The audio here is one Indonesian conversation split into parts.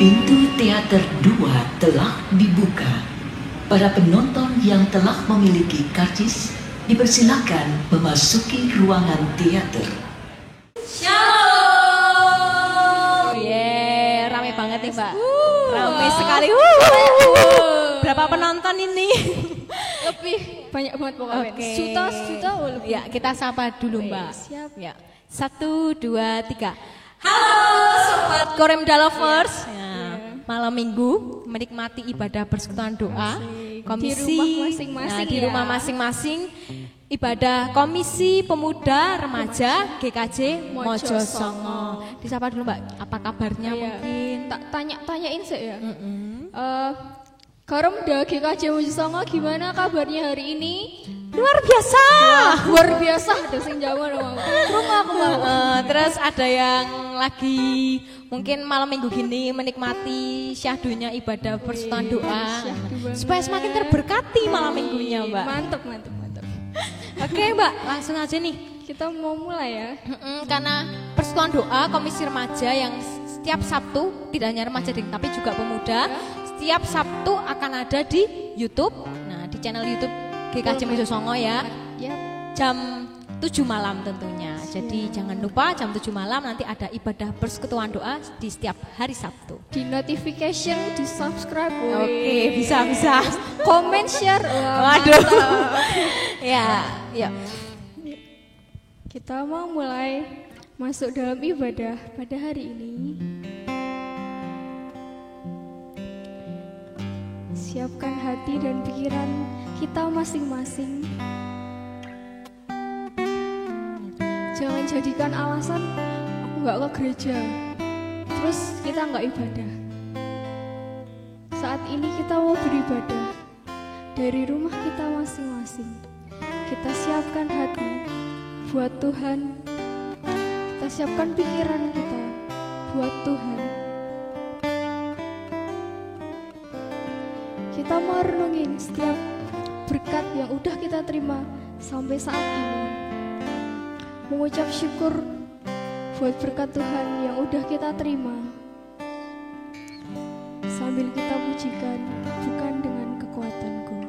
Pintu teater 2 telah dibuka. Para penonton yang telah memiliki karcis dipersilakan memasuki ruangan teater. Shalom. Rame banget nih Mbak. Rame sekali. Berapa penonton ini? Lebih banyak banget pokoknya. Oke. Juta lebih. Ya, kita sapa dulu Mbak. Siap. Ya. 1, 2, 3. Halo Sobat Koremda Lovers. Ya. Malam minggu menikmati ibadah persekutuan doa. Komisi di rumah masing-masing. Di rumah masing-masing. Ibadah Komisi Pemuda Remaja GKJ Mojosongo. Disapa dulu Mbak, apa kabarnya mungkin? Tak tanyain sih ya. Koremda GKJ Mojosongo gimana kabarnya hari ini? Luar biasa. Luar biasa ada sing Jawa dong. Rumah aku mau. Terus ada yang lagi mungkin malam minggu gini menikmati syahdunya ibadah persekutuan doa supaya semakin terberkati malam minggunya Mbak. Mantap. Oke Mbak, langsung aja nih. Kita mau mulai ya. Karena persekutuan doa Komisi Remaja yang setiap Sabtu, tidak hanya remaja tapi juga pemuda, setiap Sabtu akan ada di YouTube. Nah, di channel YouTube GKJ Mojosongo ya. Jam 7 malam tentunya. Jadi jangan lupa jam 7 malam nanti ada ibadah persekutuan doa di setiap hari Sabtu. Di notification, di subscribe. Oke, bisa. Comment, share. Waduh. Ya. Kita mau mulai masuk dalam ibadah pada hari ini. Siapkan hati dan pikiran kita masing-masing. Jangan jadikan alasan aku nggak ke gereja, terus kita nggak ibadah. Saat ini kita mau beribadah dari rumah kita masing-masing. Kita siapkan hati buat Tuhan. Kita siapkan pikiran kita buat Tuhan. Kita mau renungin setiap berkat yang udah kita terima sampai saat ini. Mengucap syukur buat berkat Tuhan yang udah kita terima. Sambil kita pujikan, bukan dengan kekuatanku.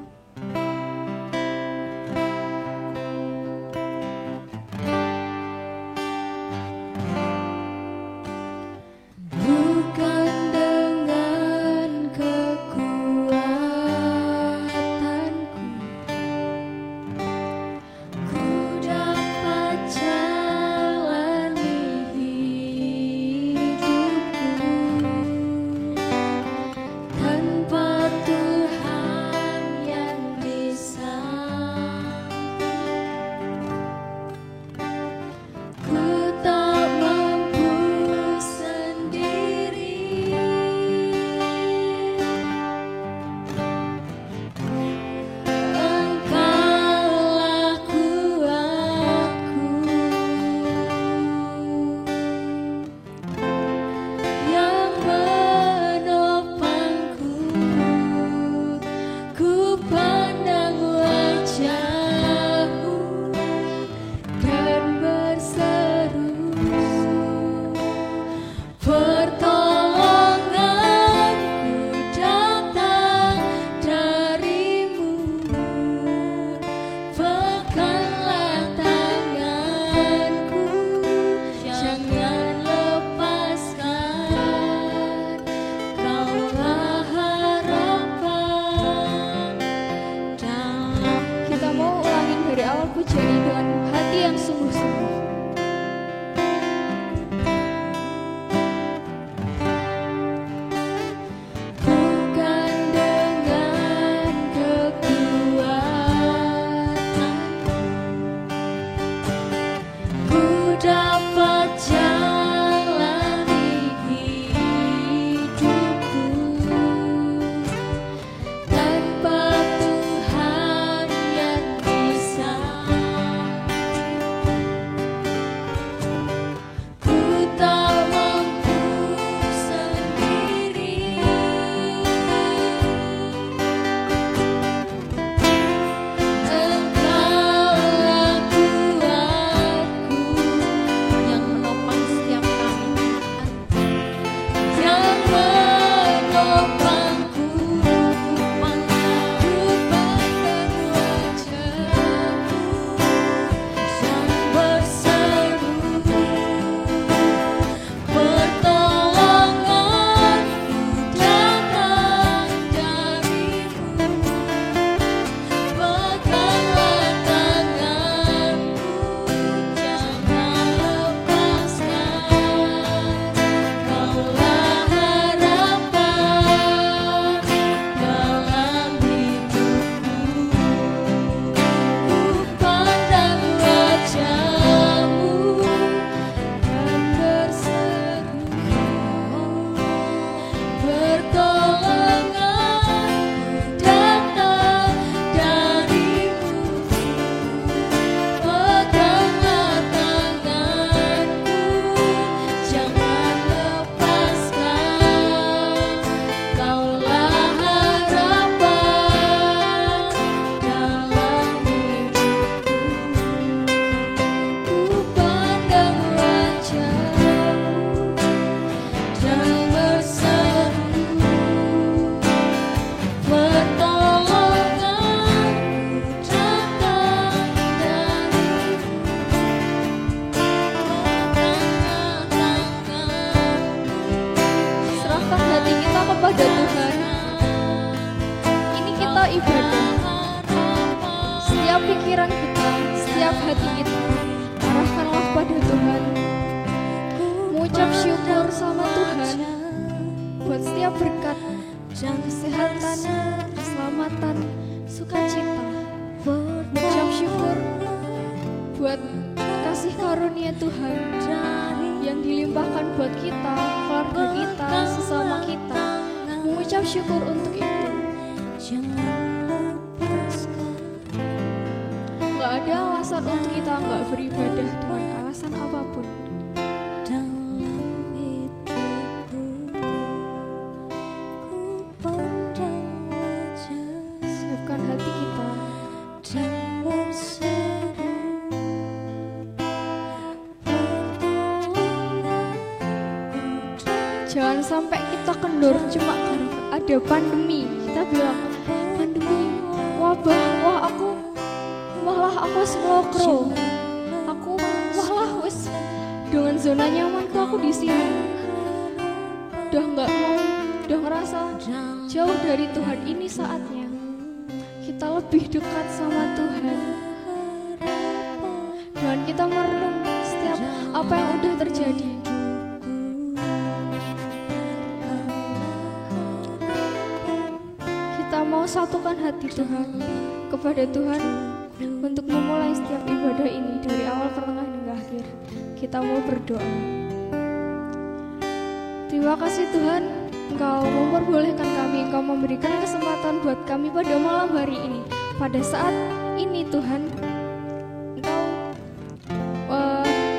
Bukan dengan kekuatanku, ku dapat jalani hidupku. Tanpa Tuhan yang bisa, ku tak mampu sendiri. Engkaulah kuatku yang menopangku. Ku pandang wajah-Mu dan berseru, pertolonganku datang dari-Mu. Peganglah tanganku, jangan lepaskan. Kaulah harapan dalam. Kita mau ulangin dari awal pujian ini dengan hati yang sungguh-sungguh. pada Tuhan. Ini kita ibadah. Setiap pikiran kita, setiap hati kita, arahkanlah pada Tuhan. Mengucap syukur sama Tuhan buat setiap berkat, kesehatan, keselamatan, sukacita. Mengucap syukur buat kasih karunia Tuhan yang dilimpahkan buat kita, keluarga kita, sesama kita. Mengucap syukur untuk itu. Gak ada alasan untuk kita gak beribadah dengan alasan apapun. Siapkan hati kita. Jangan sampai kita kendor cuma karena ada pandemi. Kita bilang pandemi, wabah, aku ngelokro. Aku wis dengan zona nyamanku aku di sini. Udah ngerasa jauh dari Tuhan. Ini saatnya kita lebih dekat sama Tuhan. Dan kita merenung setiap apa yang udah terjadi. Kita mau satukan hati Tuhan kepada Tuhan untuk memulai setiap ibadah ini dari awal, pertengahan hingga akhir. Kita mau berdoa. Terima kasih Tuhan, Engkau memperbolehkan kami, Engkau memberikan kesempatan buat kami pada malam hari ini. Pada saat ini Tuhan, Engkau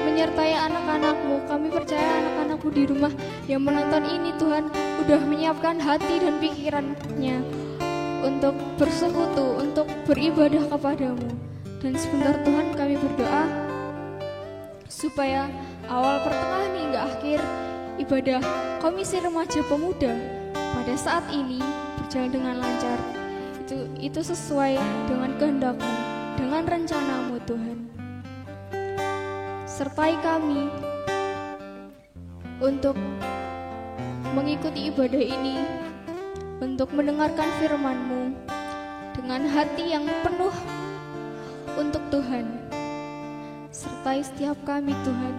menyertai anak-anak-Mu. Kami percaya anak-anak-Mu di rumah yang menonton ini Tuhan udah menyiapkan hati dan pikirannya untuk bersekutu, untuk beribadah kepadamu. Dan sebentar Tuhan kami berdoa supaya awal, pertengahan hingga akhir ibadah Komisi Remaja Pemuda pada saat ini berjalan dengan lancar. Itu sesuai dengan kehendak-Mu, dengan rencana-Mu Tuhan. Sertai kami untuk mengikuti ibadah ini, untuk mendengarkan firman-Mu dengan hati yang penuh untuk Tuhan. Sertai setiap kami Tuhan.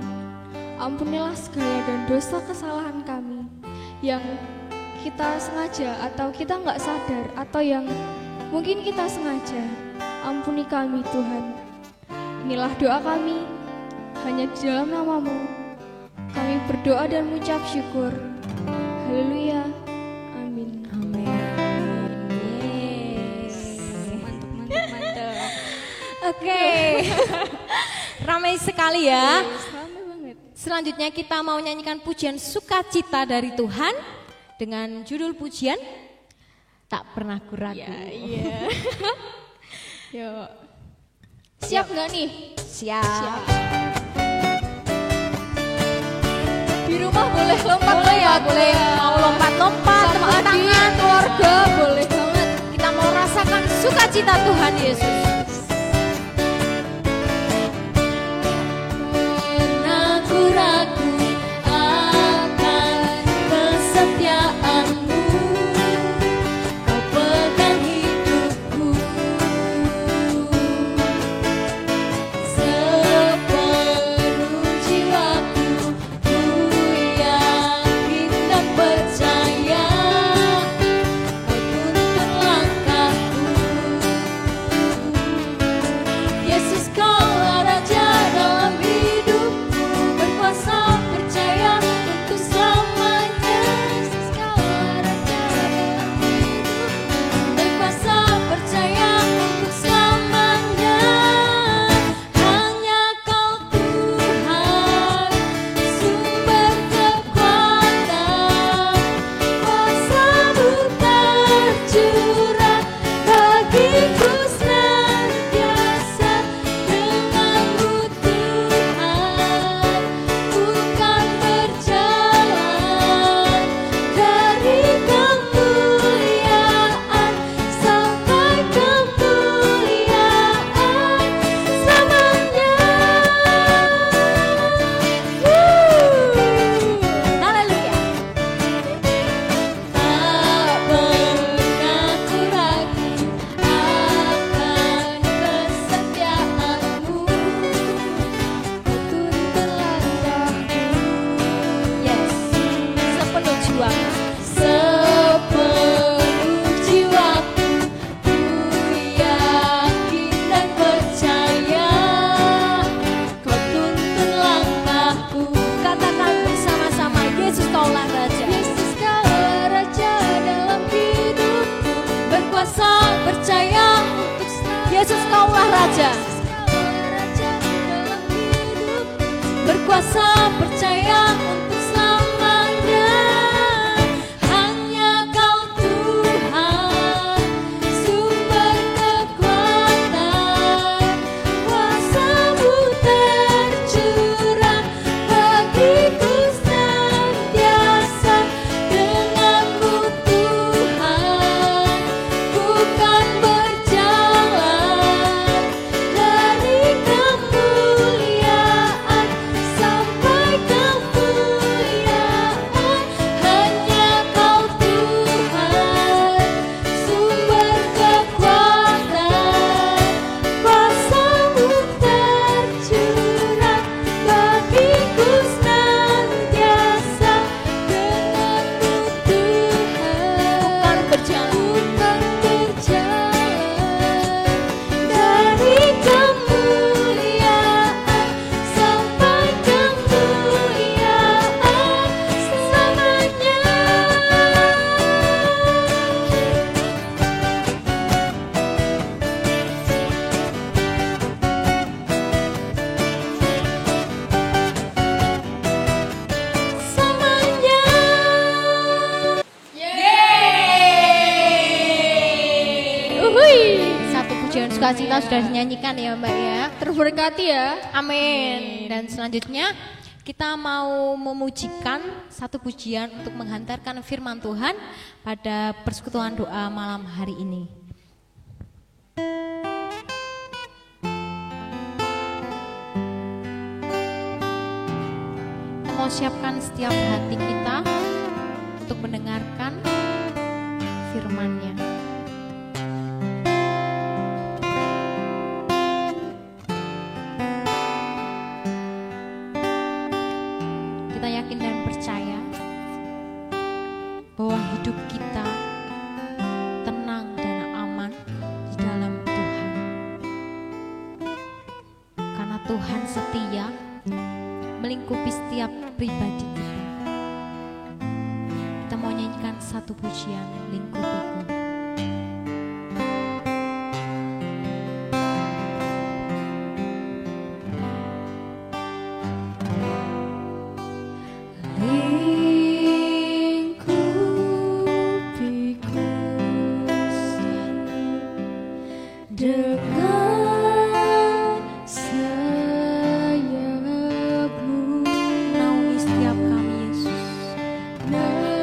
Ampunilah segala dan dosa kesalahan kami yang kita sengaja atau kita nggak sadar, atau yang mungkin kita sengaja. Ampuni kami Tuhan. Inilah doa kami, hanya di dalam nama-Mu kami berdoa dan mengucap syukur. Haleluya. Amin. Mantap. Oke. Ramai sekali ya. Ramai banget. Selanjutnya kita mau nyanyikan pujian sukacita dari Tuhan dengan judul pujian Tak Pernah Kuragu. Iya. Yuk. Siap nggak nih? Siap. Di rumah boleh lompat Boleh. Mau lompat-lompat, sama tepuk adik, tangan. keluarga boleh banget. Kita mau rasakan sukacita Tuhan Yesus. Pernah ku ragu akan kesetiaan-Mu, Kau pegang hidupku. Sepenuh jiwaku ku yakin dan percaya Kau tuntun langkahku. kuasa percaya untuk selamanya. Hanya Kau Tuhan, sumber kekuatan, kuasa-Mu tercurah bagiku senantiasa. Denganmu Tuhan, bukan berjalan dari kemuliaan sampai kemuliaan. Hanya Kau Tuhan, sumber kekuatan, kuasa-Mu tercurah bagiku senantiasa. Denganmu Tuhan, bukan berjalan dari kemuliaan sampai kemuliaan selamanya. Selamanya. Uhuy. Satu pujian sukacita sudah dinyanyikan ya Mbak ya. Terberkati ya. Amin. Dan selanjutnya kita mau memujikan satu pujian untuk menghantarkan firman Tuhan pada persekutuan doa malam hari ini. Kita mau siapkan setiap hati kita untuk mendengarkan firman-Nya. Kita yakin dan percaya bahwa hidup kita tenang dan aman di dalam Tuhan. Karena Tuhan setia melingkupi setiap pribadi kita. Kita mau nyanyikan satu pujian, Lingkupiku. Lingkupiku dengan sayap-Mu, Naungi setiap kami Yesus. naungi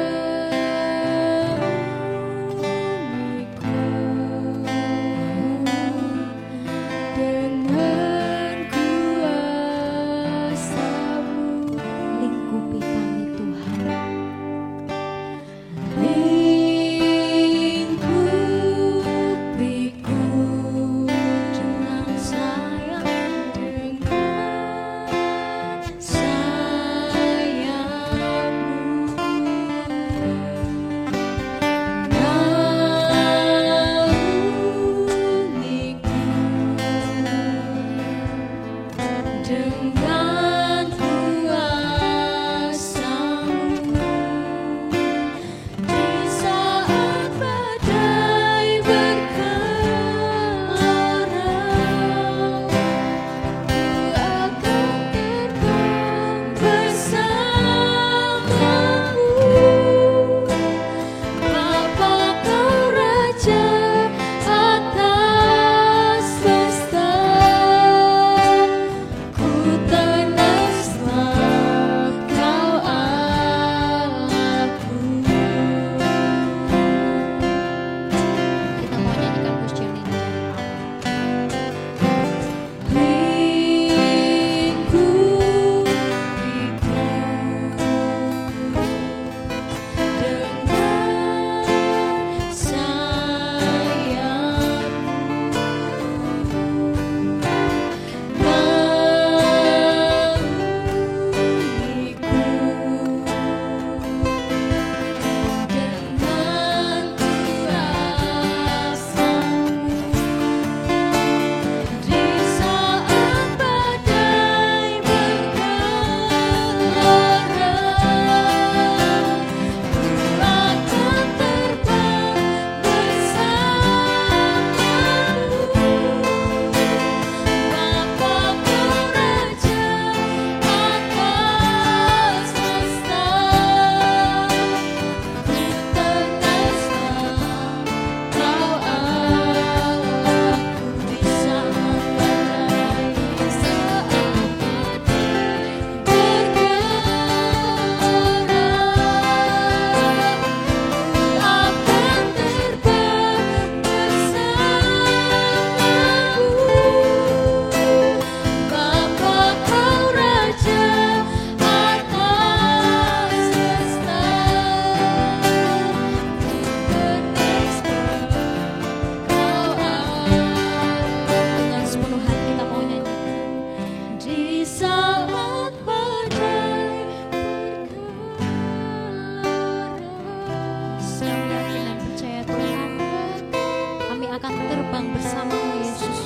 terbang bersamamu Yesus.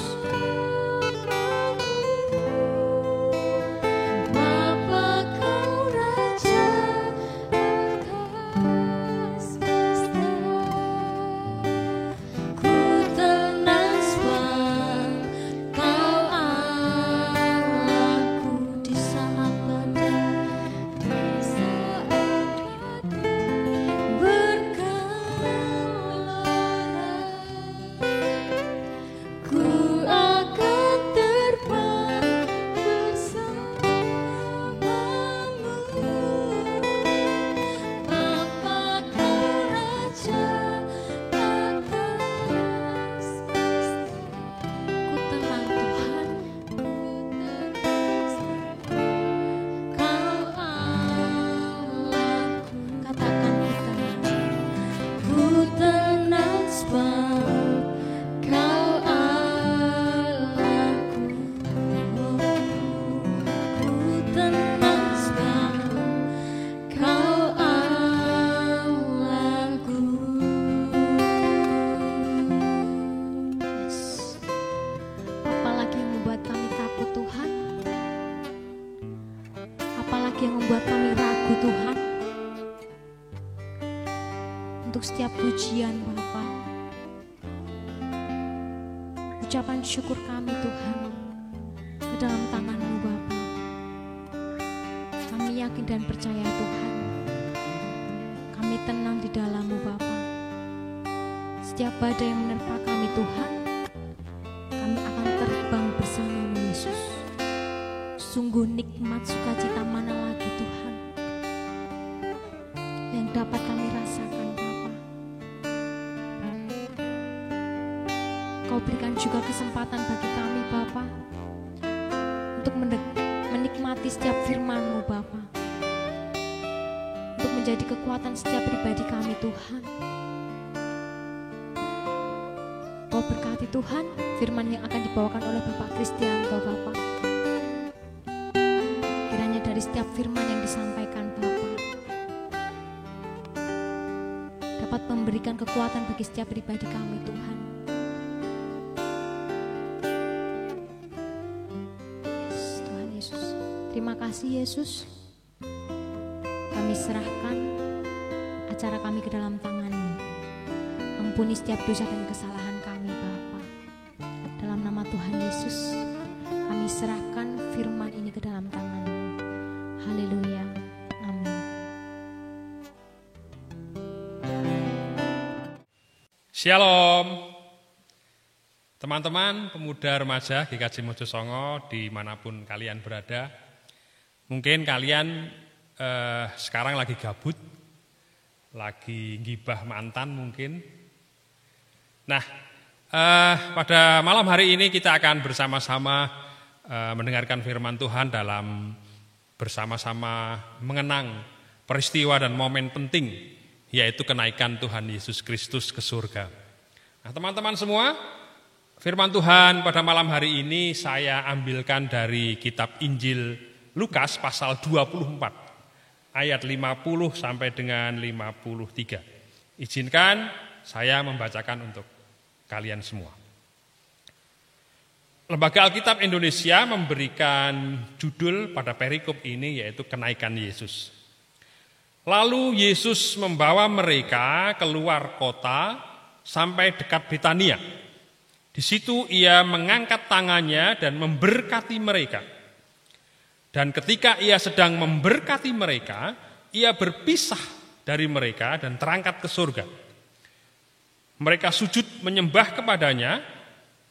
Setiap pujian Bapa, ucapan syukur kami Tuhan ke dalam tangan-Mu Bapa. Kami yakin dan percaya Tuhan, kami tenang di dalam-Mu Bapa. Setiap badai yang menerpa kami Tuhan, kami akan terbang bersama-Mu Yesus. Sungguh nikmat sukacita mana lagi Tuhan yang dapat kami rasakan. Kau berikan juga kesempatan bagi kami Bapa untuk menikmati setiap firman-Mu Bapa, untuk menjadi kekuatan setiap pribadi kami Tuhan. Kau berkati Tuhan firman yang akan dibawakan oleh Bapak Kristianto Bapa. Kiranya dari setiap firman yang disampaikan Bapa dapat memberikan kekuatan bagi setiap pribadi kami Tuhan. Terima kasih Yesus, kami serahkan acara kami ke dalam tangan-Mu. Ampuni setiap dosa dan kesalahan kami Bapa. Dalam nama Tuhan Yesus, kami serahkan firman ini ke dalam tangan-Mu. Haleluya, amin. Shalom teman-teman pemuda remaja GKJ Mojosongo dimanapun kalian berada. Mungkin kalian sekarang lagi gabut, lagi gibah mantan mungkin. Nah, pada malam hari ini kita akan bersama-sama mendengarkan firman Tuhan dalam bersama-sama mengenang peristiwa dan momen penting, yaitu kenaikan Tuhan Yesus Kristus ke surga. Nah, teman-teman semua, firman Tuhan pada malam hari ini saya ambilkan dari kitab Injil Lukas pasal 24 ayat 50 sampai dengan 53. Izinkan saya membacakan untuk kalian semua. Lembaga Alkitab Indonesia memberikan judul pada perikop ini yaitu kenaikan Yesus. Lalu Yesus membawa mereka keluar kota sampai dekat Betania. Di situ ia mengangkat tangannya dan memberkati mereka. Dan ketika ia sedang memberkati mereka, ia berpisah dari mereka dan terangkat ke surga. Mereka sujud menyembah kepadanya,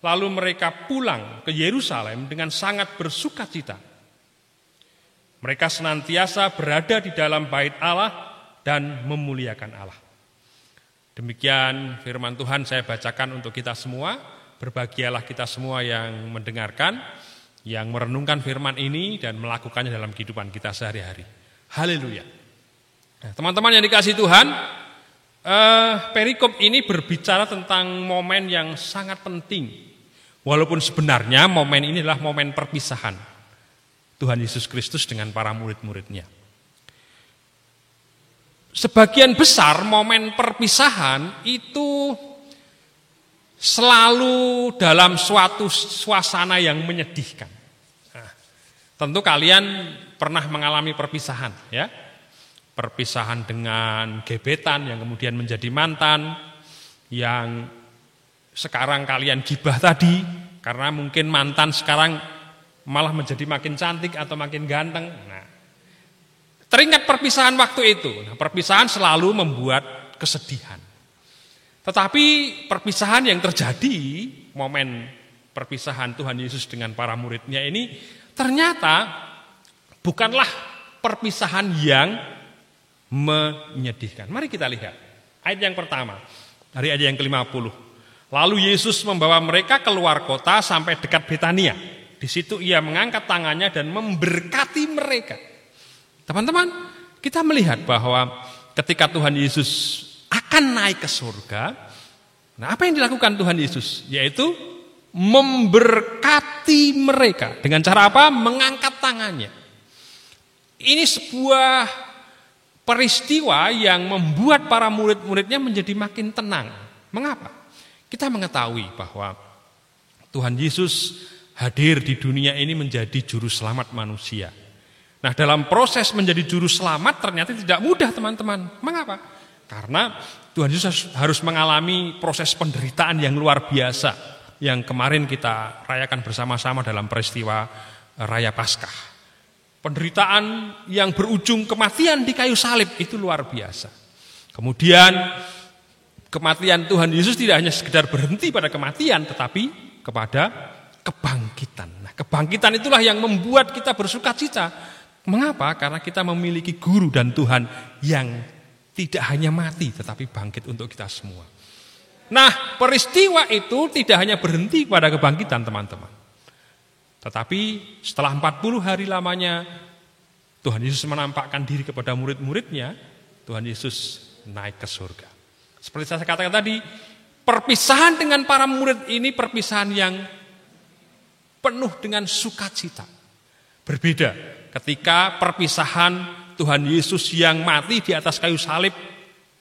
lalu mereka pulang ke Yerusalem dengan sangat bersukacita. Mereka senantiasa berada di dalam bait Allah dan memuliakan Allah. Demikian firman Tuhan saya bacakan untuk kita semua. Berbahagialah kita semua yang mendengarkan, yang merenungkan firman ini dan melakukannya dalam kehidupan kita sehari-hari. Haleluya. Nah, teman-teman yang dikasihi Tuhan, perikop ini berbicara tentang momen yang sangat penting. Walaupun sebenarnya momen ini adalah momen perpisahan Tuhan Yesus Kristus dengan para murid-muridnya. Sebagian besar momen perpisahan itu selalu dalam suatu suasana yang menyedihkan. Nah, tentu kalian pernah mengalami perpisahan, ya. Perpisahan dengan gebetan yang kemudian menjadi mantan, yang sekarang kalian gibah tadi, karena mungkin mantan sekarang malah menjadi makin cantik atau makin ganteng. Nah, teringat perpisahan waktu itu. Nah, perpisahan selalu membuat kesedihan. Tetapi perpisahan yang terjadi, momen perpisahan Tuhan Yesus dengan para muridnya ini, ternyata bukanlah perpisahan yang menyedihkan. Mari kita lihat ayat yang pertama, dari ayat yang ke-50. Lalu Yesus membawa mereka keluar kota sampai dekat Betania. Di situ ia mengangkat tangannya dan memberkati mereka. Teman-teman, kita melihat bahwa ketika Tuhan Yesus akan naik ke surga, nah apa yang dilakukan Tuhan Yesus? Yaitu memberkati mereka. Dengan cara apa? Mengangkat tangannya. Ini sebuah peristiwa yang membuat para murid-muridnya menjadi makin tenang. Mengapa? Kita mengetahui bahwa Tuhan Yesus hadir di dunia ini menjadi juru selamat manusia. Nah, dalam proses menjadi juru selamat ternyata tidak mudah, teman-teman. Mengapa? Karena Tuhan Yesus harus mengalami proses penderitaan yang luar biasa yang kemarin kita rayakan bersama-sama dalam peristiwa Raya Paskah. Penderitaan yang berujung kematian di kayu salib itu luar biasa. Kemudian kematian Tuhan Yesus tidak hanya sekedar berhenti pada kematian, tetapi kepada kebangkitan. Nah, kebangkitan itulah yang membuat kita bersukacita. Mengapa? Karena kita memiliki guru dan Tuhan yang tidak hanya mati, tetapi bangkit untuk kita semua. Nah, peristiwa itu tidak hanya berhenti pada kebangkitan, teman-teman. Tetapi setelah 40 hari lamanya Tuhan Yesus menampakkan diri kepada murid-muridnya, Tuhan Yesus naik ke surga. Seperti saya katakan tadi, perpisahan dengan para murid ini perpisahan yang penuh dengan sukacita. Berbeda ketika perpisahan Tuhan Yesus yang mati di atas kayu salib,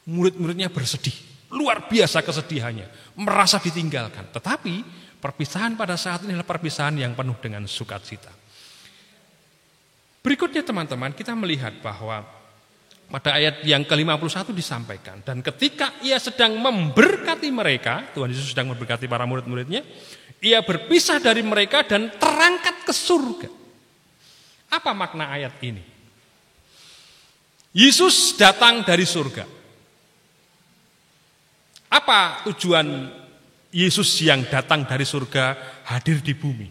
murid-muridnya bersedih. Luar biasa kesedihannya, merasa ditinggalkan. Tetapi perpisahan pada saat ini adalah perpisahan yang penuh dengan sukacita. Berikutnya teman-teman, kita melihat bahwa pada ayat yang ke-51 disampaikan, dan ketika ia sedang memberkati mereka, Tuhan Yesus sedang memberkati para murid-muridnya, ia berpisah dari mereka dan terangkat ke surga. Apa makna ayat ini? Yesus datang dari surga. Apa tujuan Yesus yang datang dari surga hadir di bumi?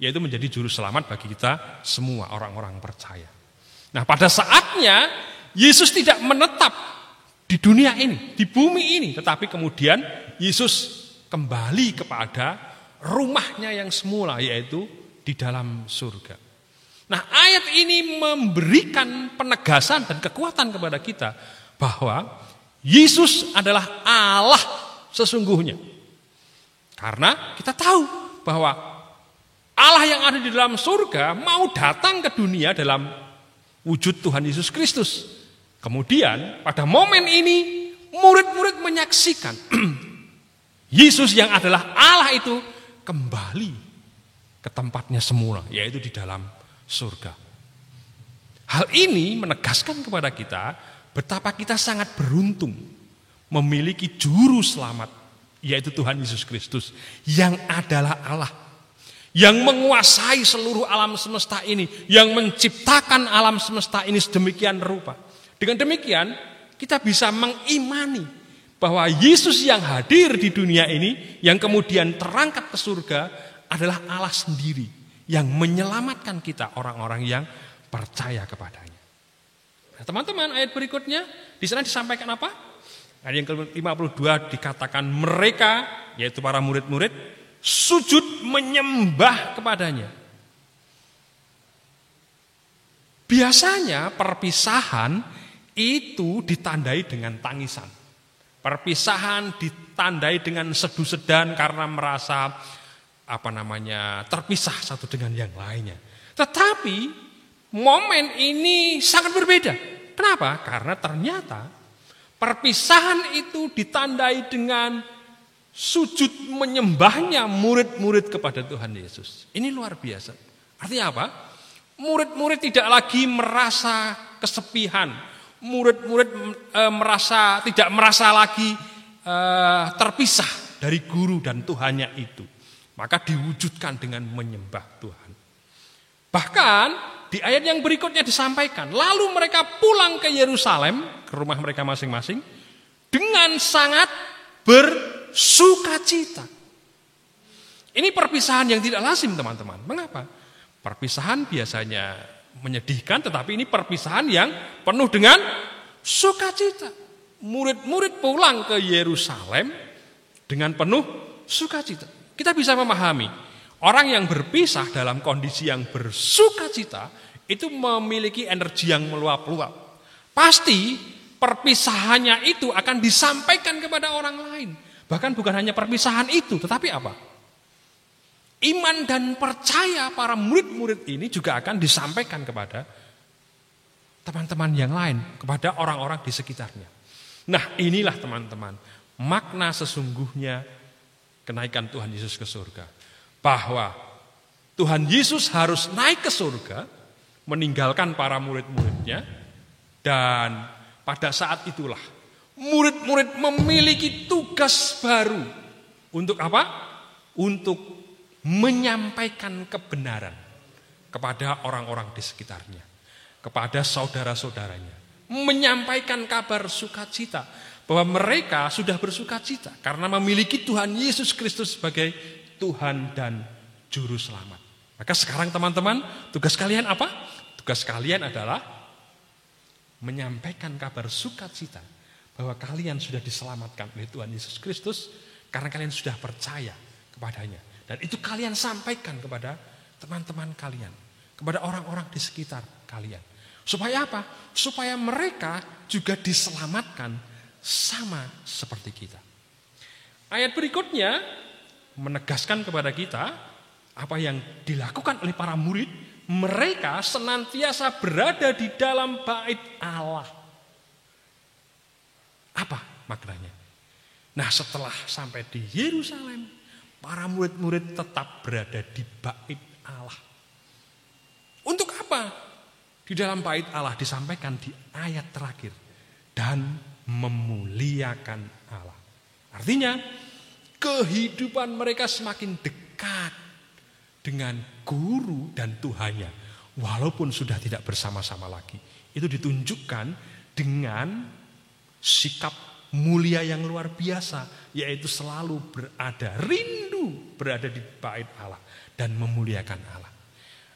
Yaitu menjadi juru selamat bagi kita semua orang-orang percaya. Nah, pada saatnya Yesus tidak menetap di dunia ini, di bumi ini, tetapi kemudian Yesus kembali kepada rumahnya yang semula, yaitu di dalam surga. Nah, ayat ini memberikan penegasan dan kekuatan kepada kita bahwa Yesus adalah Allah sesungguhnya. Karena kita tahu bahwa Allah yang ada di dalam surga mau datang ke dunia dalam wujud Tuhan Yesus Kristus. Kemudian pada momen ini murid-murid menyaksikan Yesus yang adalah Allah itu kembali ke tempatnya semula, yaitu di dalam surga. Hal ini menegaskan kepada kita betapa kita sangat beruntung memiliki juru selamat, yaitu Tuhan Yesus Kristus yang adalah Allah, yang menguasai seluruh alam semesta ini, yang menciptakan alam semesta ini sedemikian rupa. Dengan demikian kita bisa mengimani bahwa Yesus yang hadir di dunia ini, yang kemudian terangkat ke surga, adalah Allah sendiri yang menyelamatkan kita, orang-orang yang percaya kepadanya. Nah, teman-teman, ayat berikutnya di sana disampaikan apa? Ayat yang ke-52 dikatakan mereka, yaitu para murid-murid, sujud menyembah kepadanya. Biasanya perpisahan itu ditandai dengan tangisan. Perpisahan ditandai dengan sedu-sedan karena merasa terpisah satu dengan yang lainnya. Tetapi momen ini sangat berbeda. Kenapa? Karena ternyata perpisahan itu ditandai dengan sujud menyembahnya murid-murid kepada Tuhan Yesus. Ini luar biasa. Artinya apa? Murid-murid tidak lagi merasa kesepian. Murid-murid tidak merasa lagi terpisah dari guru dan Tuhannya itu. Maka diwujudkan dengan menyembah Tuhan. Bahkan di ayat yang berikutnya disampaikan, lalu mereka pulang ke Yerusalem, ke rumah mereka masing-masing, dengan sangat bersukacita. Ini perpisahan yang tidak lazim, teman-teman. Mengapa? Perpisahan biasanya menyedihkan, tetapi ini perpisahan yang penuh dengan sukacita. Murid-murid pulang ke Yerusalem dengan penuh sukacita. Kita bisa memahami, orang yang berpisah dalam kondisi yang bersukacita itu memiliki energi yang meluap-luap. Pasti perpisahannya itu akan disampaikan kepada orang lain. Bahkan bukan hanya perpisahan itu, tetapi apa? Iman dan percaya para murid-murid ini juga akan disampaikan kepada teman-teman yang lain, kepada orang-orang di sekitarnya. Nah, inilah teman-teman, makna sesungguhnya kenaikan Tuhan Yesus ke surga. Bahwa Tuhan Yesus harus naik ke surga, meninggalkan para murid-muridnya, dan pada saat itulah murid-murid memiliki tugas baru. Untuk apa? Untuk menyampaikan kebenaran kepada orang-orang di sekitarnya, kepada saudara-saudaranya, menyampaikan kabar sukacita bahwa mereka sudah bersukacita karena memiliki Tuhan Yesus Kristus sebagai Tuhan dan Juru Selamat. Maka sekarang teman-teman, tugas kalian apa? Tugas kalian adalah menyampaikan kabar sukacita bahwa kalian sudah diselamatkan oleh Tuhan Yesus Kristus karena kalian sudah percaya kepadanya. Dan itu kalian sampaikan kepada teman-teman kalian, kepada orang-orang di sekitar kalian. Supaya apa? Supaya mereka juga diselamatkan sama seperti kita. Ayat berikutnya menegaskan kepada kita apa yang dilakukan oleh para murid. Mereka senantiasa berada di dalam bait Allah. Apa maknanya? Nah, setelah sampai di Yerusalem, para murid-murid tetap berada di bait Allah. Untuk apa? Di dalam bait Allah disampaikan di ayat terakhir. Dan memuliakan Allah. Artinya, kehidupan mereka semakin dekat dengan guru dan Tuhannya. Walaupun sudah tidak bersama-sama lagi. Itu ditunjukkan dengan sikap mulia yang luar biasa. Yaitu selalu berada, rindu berada di bait Allah. Dan memuliakan Allah.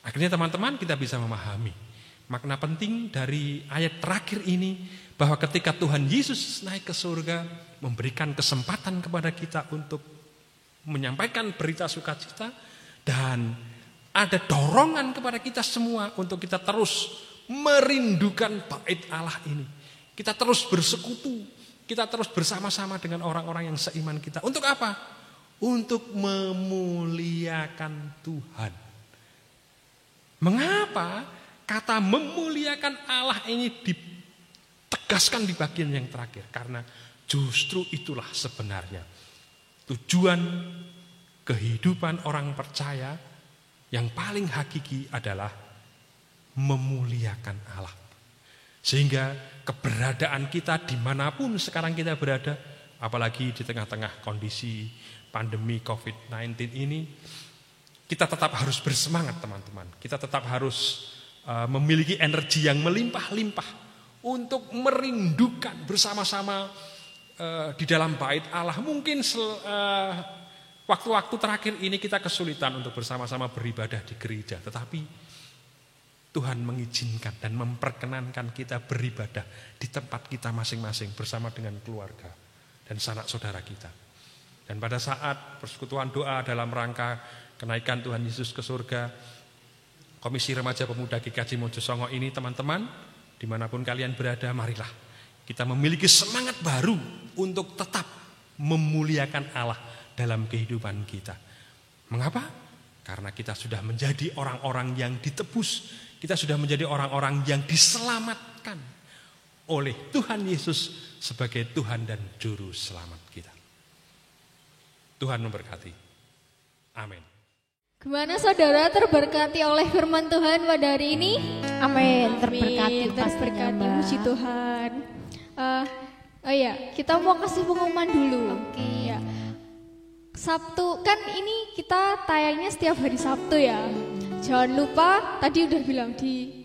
Akhirnya teman-teman kita bisa memahami makna penting dari ayat terakhir ini. Bahwa ketika Tuhan Yesus naik ke surga. Memberikan kesempatan kepada kita untuk menyampaikan berita sukacita. Dan ada dorongan kepada kita semua untuk kita terus merindukan bait Allah ini. Kita terus bersekutu. Kita terus bersama-sama dengan orang-orang yang seiman kita. Untuk apa? Untuk memuliakan Tuhan. Mengapa kata memuliakan Allah ini ditegaskan di bagian yang terakhir? Karena justru itulah sebenarnya tujuan kehidupan orang percaya yang paling hakiki adalah memuliakan Allah. Sehingga keberadaan kita dimanapun sekarang kita berada, apalagi di tengah-tengah kondisi pandemi COVID-19 ini, kita tetap harus bersemangat teman-teman. Kita tetap harus memiliki energi yang melimpah-limpah untuk merindukan bersama-sama di dalam bait Allah. Mungkin waktu-waktu terakhir ini kita kesulitan untuk bersama-sama beribadah di gereja. Tetapi Tuhan mengizinkan dan memperkenankan kita beribadah di tempat kita masing-masing bersama dengan keluarga dan sanak saudara kita. Dan pada saat persekutuan doa dalam rangka kenaikan Tuhan Yesus ke surga, Komisi Remaja Pemuda GKJ Mojosongo ini teman-teman, dimanapun kalian berada, marilah kita memiliki semangat baru untuk tetap memuliakan Allah dalam kehidupan kita. Mengapa? Karena kita sudah menjadi orang-orang yang ditebus. Kita sudah menjadi orang-orang yang diselamatkan oleh Tuhan Yesus sebagai Tuhan dan Juru Selamat kita. Tuhan memberkati. Amin. Gimana saudara, terberkati oleh firman Tuhan pada hari ini? Amin. Terberkati pastinya, terberkati, Mbak. puji Tuhan. Oh iya, kita mau kasih pengumuman dulu. Oke. Ya. Sabtu, kan ini kita tayangnya setiap hari Sabtu ya. Jangan lupa, tadi udah bilang di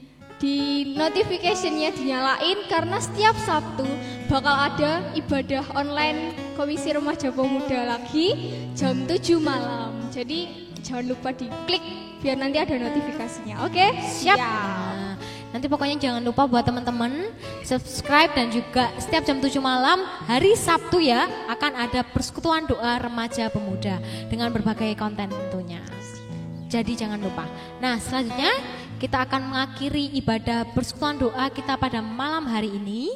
notification-nya dinyalain, karena setiap Sabtu bakal ada ibadah online Komisi Remaja Pemuda lagi jam 7 malam. Jadi jangan lupa diklik biar nanti ada notifikasinya. Oke? Siap. Nah, nanti pokoknya jangan lupa buat teman-teman subscribe, dan juga setiap jam 7 malam hari Sabtu ya akan ada persekutuan doa remaja pemuda dengan berbagai konten tentunya. Jadi jangan lupa. Nah, selanjutnya kita akan mengakhiri ibadah persekutuan doa kita pada malam hari ini.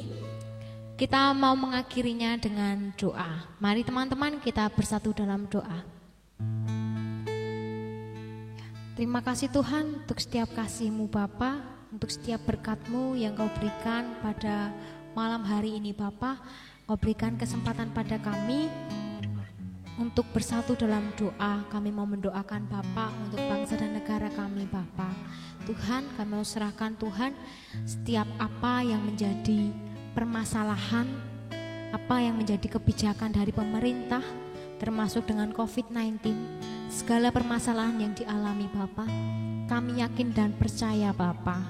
Kita mau mengakhirinya dengan doa. Mari teman-teman kita bersatu dalam doa. Terima kasih Tuhan untuk setiap kasih-Mu Bapa, untuk setiap berkat-Mu yang Kau berikan pada malam hari ini Bapa. Kau berikan kesempatan pada kami untuk bersatu dalam doa. Kami mau mendoakan Bapa untuk bangsa dan negara kami Bapa. Tuhan, kami mau serahkan Tuhan setiap apa yang menjadi permasalahan, apa yang menjadi kebijakan dari pemerintah, termasuk dengan COVID-19, segala permasalahan yang dialami Bapa, kami yakin dan percaya Bapa,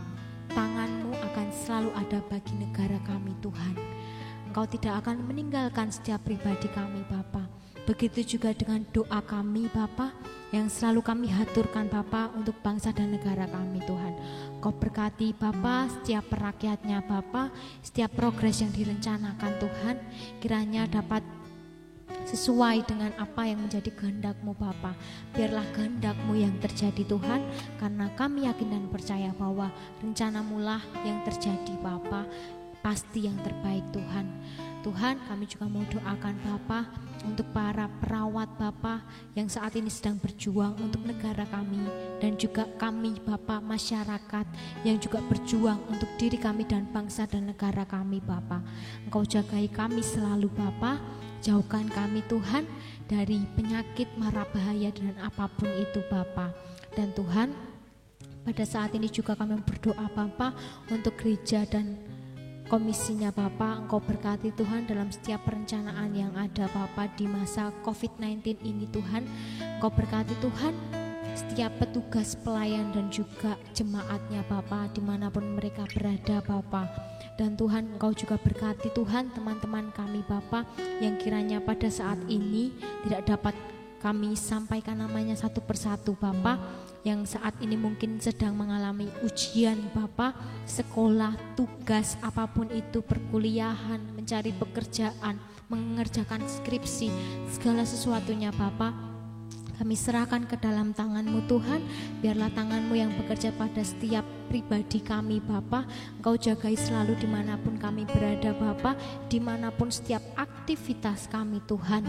tangan-Mu akan selalu ada bagi negara kami Tuhan. Engkau tidak akan meninggalkan setiap pribadi kami Bapa. Begitu juga dengan doa kami Bapa, yang selalu kami haturkan Bapa untuk bangsa dan negara kami Tuhan. Kau berkati Bapa setiap rakyatnya Bapa, setiap progres yang direncanakan Tuhan, kiranya dapat sesuai dengan apa yang menjadi kehendak-Mu Bapa. Biarlah kehendak-Mu yang terjadi Tuhan, karena kami yakin dan percaya bahwa rencana-Mu lah yang terjadi Bapa, pasti yang terbaik Tuhan. Tuhan, kami juga mau doakan Bapa untuk para perawat Bapa yang saat ini sedang berjuang untuk negara kami, dan juga kami Bapa masyarakat yang juga berjuang untuk diri kami dan bangsa dan negara kami Bapa. Engkau jagai kami selalu Bapa, jauhkan kami Tuhan dari penyakit, mara bahaya dan apapun itu Bapa. Dan Tuhan, pada saat ini juga kami berdoa Bapa untuk gereja dan komisinya Bapa. Engkau berkati Tuhan dalam setiap perencanaan yang ada Bapa di masa COVID-19 ini Tuhan. Engkau berkati Tuhan setiap petugas pelayan dan juga jemaatnya Bapa dimanapun mereka berada Bapa. Dan Tuhan, Engkau juga berkati Tuhan teman-teman kami Bapa yang kiranya pada saat ini tidak dapat kami sampaikan namanya satu persatu Bapa, yang saat ini mungkin sedang mengalami ujian Bapa, sekolah, tugas, apapun itu, perkuliahan, mencari pekerjaan, mengerjakan skripsi, segala sesuatunya Bapa, kami serahkan ke dalam tangan-Mu Tuhan. Biarlah tangan-Mu yang bekerja pada setiap pribadi kami Bapa. Engkau jagai selalu dimanapun kami berada Bapa, dimanapun setiap aktivitas kami Tuhan.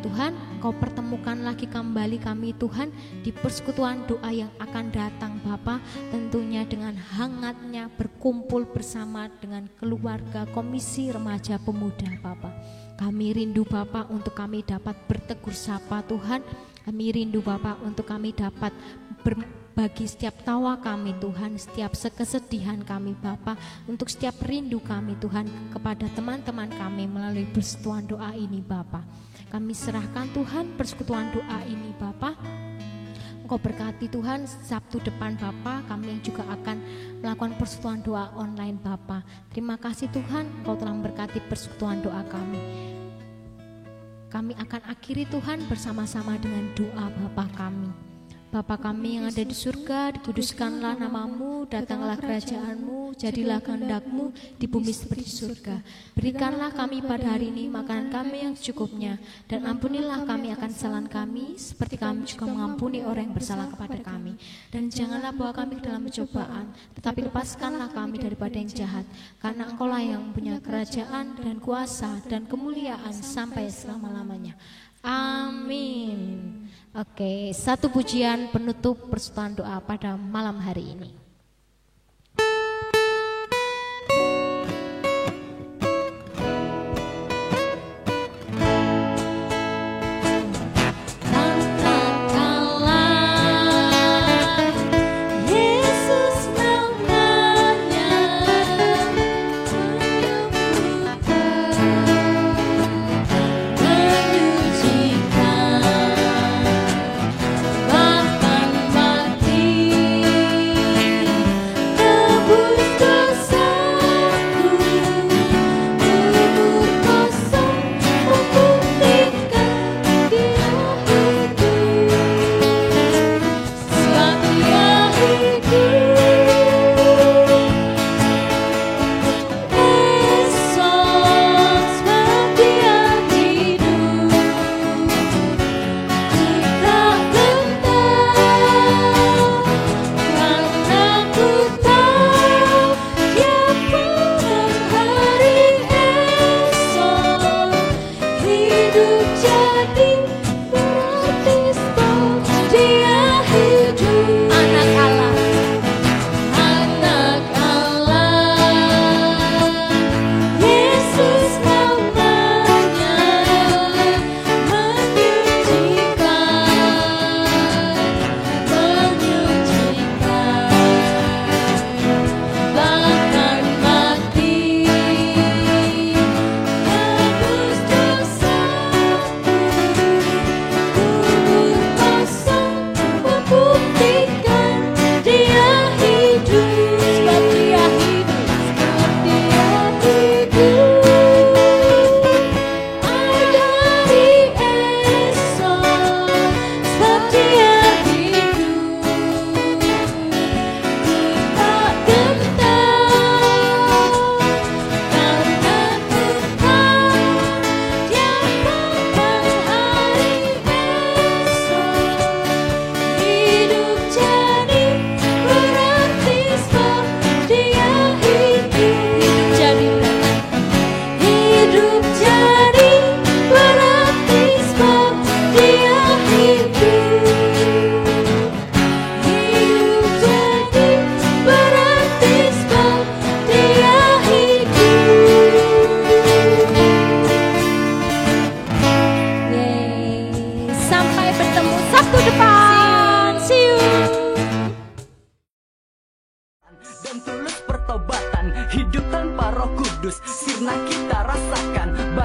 Tuhan, Engkau pertemukan lagi kembali kami Tuhan di persekutuan doa yang akan datang Bapa, tentunya dengan hangatnya berkumpul bersama dengan keluarga Komisi Remaja Pemuda Bapa. Kami rindu Bapa untuk kami dapat bertegur sapa Tuhan. Kami rindu Bapa untuk kami dapat berbagi setiap tawa kami Tuhan, setiap kesedihan kami Bapa, untuk setiap rindu kami Tuhan kepada teman-teman kami melalui persekutuan doa ini Bapa. Kami serahkan Tuhan persekutuan doa ini Bapa. Engkau berkati Tuhan Sabtu depan Bapa, kami yang juga akan melakukan persekutuan doa online Bapa. Terima kasih Tuhan, Engkau telah memberkati persekutuan doa kami. Kami akan akhiri Tuhan bersama-sama dengan doa Bapa kami. Bapa kami yang ada di surga, dikuduskanlah nama-Mu, datanglah kerajaan-Mu, jadilah kehendak-Mu di bumi seperti surga. Berikanlah kami pada hari ini makanan kami yang secukupnya, dan ampunilah kami akan kesalahan kami, seperti kami juga mengampuni orang yang bersalah kepada kami. Dan janganlah bawa kami ke dalam pencobaan, tetapi lepaskanlah kami daripada yang jahat, karena Engkau-lah yang punya kerajaan dan kuasa dan kemuliaan sampai selama-lamanya. Amin. Oke, satu pujian penutup persekutuan doa pada malam hari ini.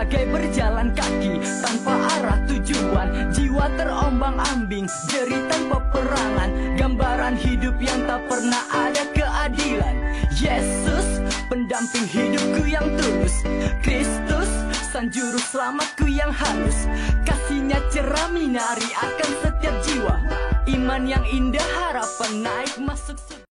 bagai berjalan kaki tanpa arah tujuan. Jiwa terombang-ambing, jeri tanpa perangan, gambaran hidup yang tak pernah ada keadilan. Yesus, pendamping hidupku yang tulus. Kristus, sang juru selamatku yang halus. Kasihnya cerah minari akan setiap jiwa. Iman yang indah, harapan naik masuk surga.